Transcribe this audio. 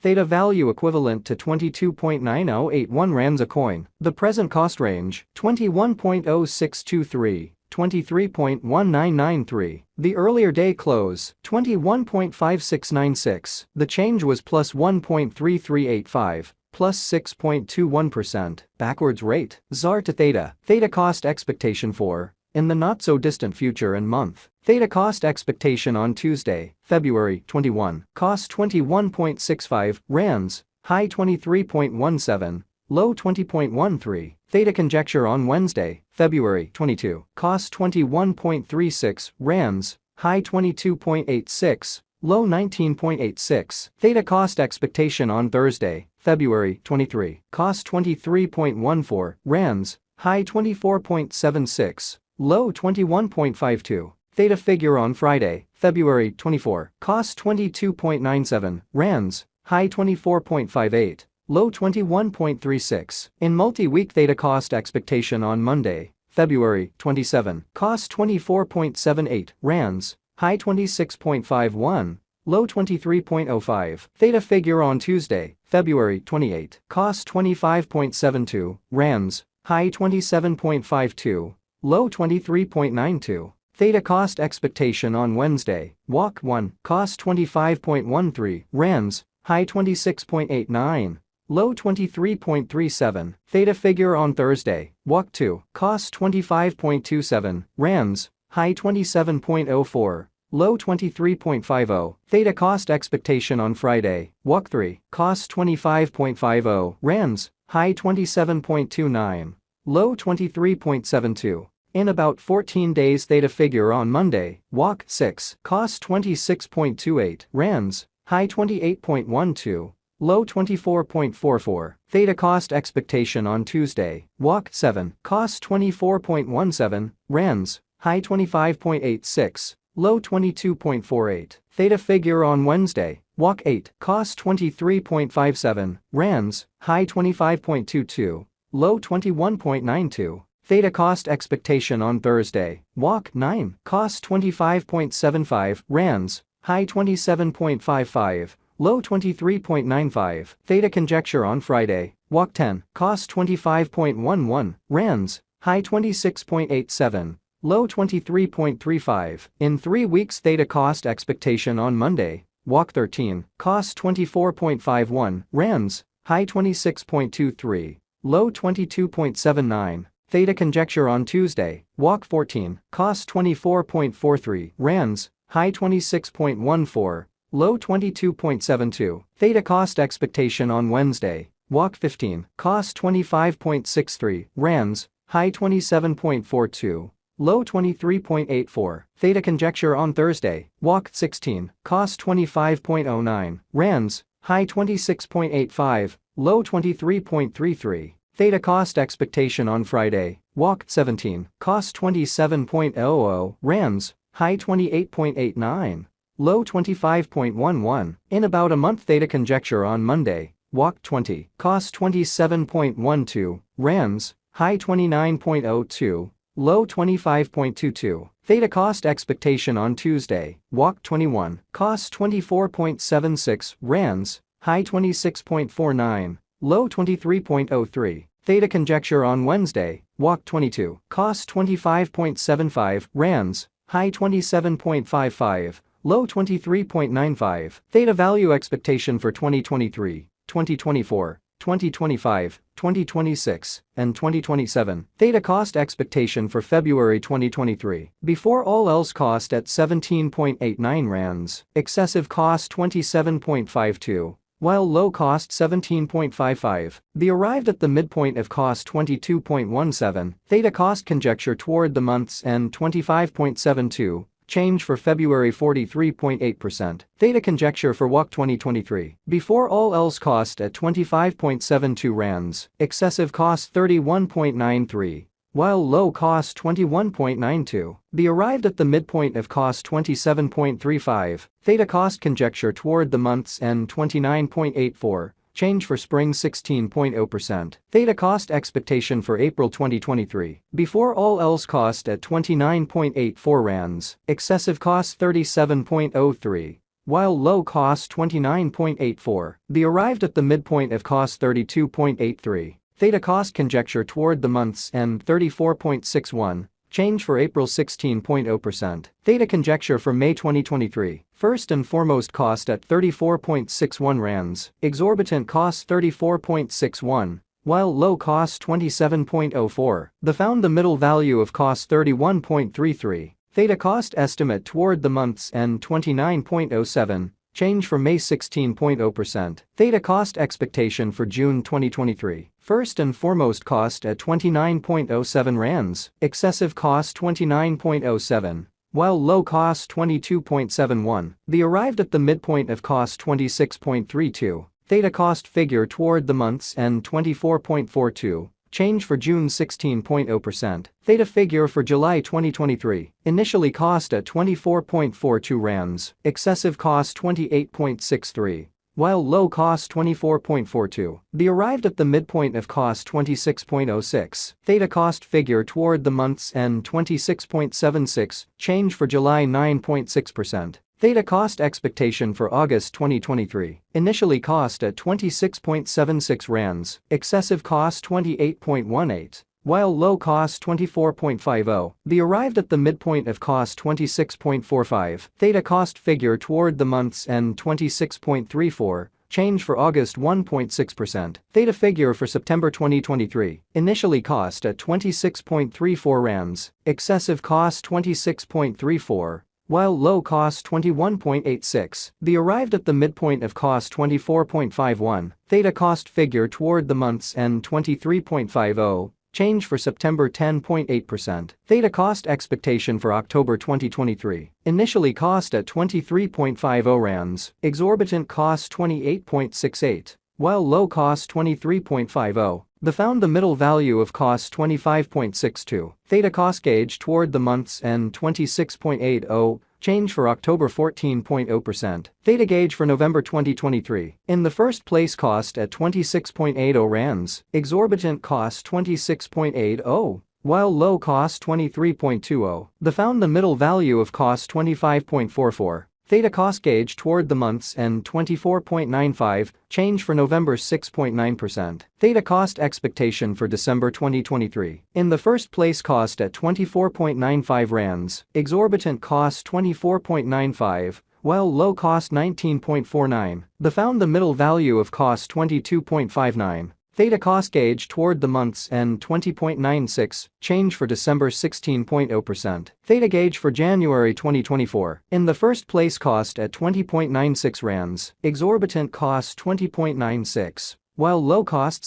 Theta value equivalent to 22.9081 rands a coin. The present cost range, 21.0623. 23.1993. The earlier day close, 21.5696. The change was plus 1.3385, plus 6.21%. Backwards rate, ZAR to Theta. Theta cost expectation for, in the not-so-distant future and month. Theta cost expectation on Tuesday, February 21. Cost 21.65 rands, high 23.17. Low 20.13. Theta conjecture on Wednesday, February 22. Cost 21.36 rands, high 22.86, low 19.86. Theta cost expectation on Thursday, February 23. Cost 23.14 rands, high 24.76, low 21.52. Theta figure on Friday, February 24. Cost 22.97 rands, high 24.58. Low 21.36. In multi-week Theta cost expectation on Monday, February 27. Cost 24.78 rands, high 26.51, low 23.05. Theta figure on Tuesday, February 28. Cost 25.72 rands, high 27.52, low 23.92. Theta cost expectation on Wednesday, Walk 1. Cost 25.13 rands, high 26.89. Low 23.37. Theta figure on Thursday, Walk 2. Cost 25.27 rands, high 27.04, low 23.50. Theta cost expectation on Friday, Walk 3. Cost 25.50 rands, high 27.29, low 23.72. In about 14 days Theta figure on Monday, Walk 6. Cost 26.28 rands, high 28.12. Low 24.44. Theta cost expectation on Tuesday, Walk 7. Cost 24.17 rands, high 25.86, low 22.48. Theta figure on Wednesday, Walk 8. Cost 23.57 rands, high 25.22, low 21.92. Theta cost expectation on Thursday, Walk 9. Cost 25.75 rands, high 27.55. Low 23.95. Theta conjecture on Friday, Walk 10. Cost 25.11 rands, high 26.87, low 23.35. In 3 weeks Theta cost expectation on Monday, Walk 13. Cost 24.51 rands, high 26.23, low 22.79. Theta conjecture on Tuesday, Walk 14. Cost 24.43 rands, high 26.14. Low 22.72. Theta cost expectation on Wednesday, Walk 15. Cost 25.63 rands, high 27.42, low 23.84. Theta conjecture on Thursday, Walk 16. Cost 25.09 rands, high 26.85, low 23.33. Theta cost expectation on Friday, Walk 17. Cost 27.00 rands, high 28.89. Low 25.11. In about a month Theta conjecture on Monday, Walk 20. Cost 27.12 rands, high 29.02, low 25.22. Theta cost expectation on Tuesday, Walk 21. Cost 24.76 rands, high 26.49, low 23.03. Theta conjecture on Wednesday, Walk 22. Cost 25.75 rands, high 27.55. Low 23.95. Theta value expectation for 2023, 2024, 2025, 2026, and 2027. Theta cost expectation for February 2023. Before all else cost at 17.89 rands. Excessive cost 27.52. While low cost 17.55. The arrived at the midpoint of cost 22.17. Theta cost conjecture toward the month's end 25.72. Change for February 43.8%. Theta conjecture for Walk 2023. Before all else cost at 25.72 rands. Excessive cost 31.93. While low cost 21.92. The arrived at the midpoint of cost 27.35. Theta cost conjecture toward the month's end 29.84. Change for spring 16.0%. Theta cost expectation for April 2023. Before all else cost at 29.84 rands. Excessive cost 37.03. while low cost 29.84. The arrived at the midpoint of cost 32.83. Theta cost conjecture toward the month's end 34.61. Change for April 16.0%. Theta conjecture for May 2023. First and foremost cost at 34.61 rands. Exorbitant cost 34.61. While low cost 27.04. The found the middle value of cost 31.33. Theta cost estimate toward the month's end 29.07. Change for May 16.0%. Theta cost expectation for June 2023. First and foremost cost at 29.07 rands. Excessive cost 29.07. While low cost 22.71. The arrived at the midpoint of cost 26.32. Theta cost figure toward the month's end 24.42. Change for June 16.0%. Theta figure for July 2023. Initially cost at 24.42 rands. Excessive cost 28.63. While low cost 24.42. The arrived at the midpoint of cost 26.06. Theta cost figure toward the month's end 26.76. Change for July 9.6%. Theta cost expectation for August 2023. Initially cost at 26.76 rands. Excessive cost 28.18. While low cost 24.50. The arrived at the midpoint of cost 26.45. Theta cost figure toward the month's end 26.34. Change for August 1.6%. Theta figure for September 2023. Initially cost at 26.34 rands. Excessive cost 26.34. While low cost 21.86. The arrived at the midpoint of cost 24.51. Theta cost figure toward the month's end 23.50. Change for September 10.8%. Theta cost expectation for October 2023. Initially cost at 23.50 rands. Exorbitant cost 28.68. While low cost 23.50. The found the middle value of cost 25.62. Theta cost gauge toward the month's end 26.80. Change for October 14.0%. Theta gauge for November 2023. In the first place cost at 26.80 rands. Exorbitant cost 26.80. While low cost 23.20. The found the middle value of cost 25.44. Theta cost gauge toward the month's end 24.95. Change for November 6.9%. Theta cost expectation for December 2023. In the first place cost at 24.95 rands. Exorbitant cost 24.95. While low cost 19.49. The found the middle value of cost 22.59. Theta cost gauge toward the month's end 20.96. Change for December 16.0%. Theta gauge for January 2024. In the first place cost at 20.96 rands. Exorbitant cost 20.96. While low costs